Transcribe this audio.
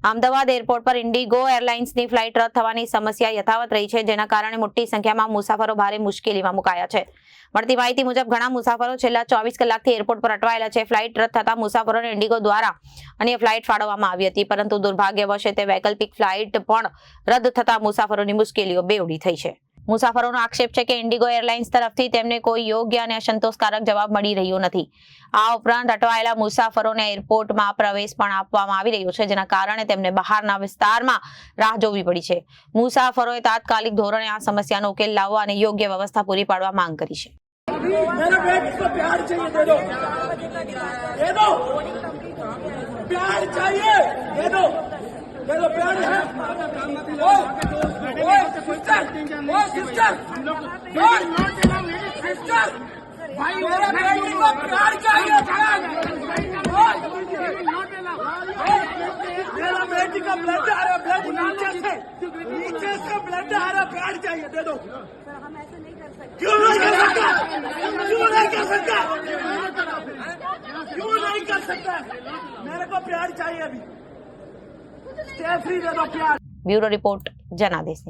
Ahmedabad airport પર Indigo એરલાઇન્સની flight રદ થવાની સમસ્યા યથાવત રહી છે, જેના કારણે મોટી સંખ્યામાં મુસાફરો ભારે મુશ્કેલીમાં મુકાયા છે। મળતી માહિતી મુજબ ઘણા મુસાફરો છેલ્લા 24 કલાકથી એરપોર્ટ પર અટવાયેલા છે। ફ્લાઇટ રદ થતા મુસાફરોને ઇન્ડિગો દ્વારા અન્ય ફ્લાઇટ ફાળવવામાં આવી હતી, પરંતુ દુર્ભાગ્યવશ તે વૈકલ્પિક ફ્લાઇટ પણ રદ થતા મુસાફરોની મુશ્કેલીઓ બેવડી થઈ છે। મુસાફરોનો આક્ષેપ છે કે ઇન્ડિગો એરલાઇન્સ તરફથી તેમને કોઈ યોગ્ય અને અસંતોષકારક જવાબ મળી રહ્યો નથી। આ ઉપરાંત અટવાયેલા મુસાફરોને એરપોર્ટમાં પ્રવેશ પણ આપવામાં આવી રહ્યો છે, જેના કારણે તેમને બહારના વિસ્તારમાં રાહ જોવી પડી છે। મુસાફરોએ તાત્કાલિક ધોરણે આ સમસ્યાનો ઉકેલ લાવવા અને યોગ્ય વ્યવસ્થા પૂરી પાડવા માંગ કરી છે। दे दो प्यार है ओ सिस्टर भाई मेरा बेटी को प्यार चाहिए मेरा बेटी का ब्लड आ रहा ब्लड नीचे से ब्लड आ रहा प्यार चाहिए दे दो हम ऐसे नहीं कर सकते। क्यों नहीं कर सकता क्यों नहीं कर सकता क्यों नहीं कर सकता मेरे को प्यार चाहिए अभी स्टे फ्री दे दो प्यार। ब्यूरो रिपोर्ट जनादेश।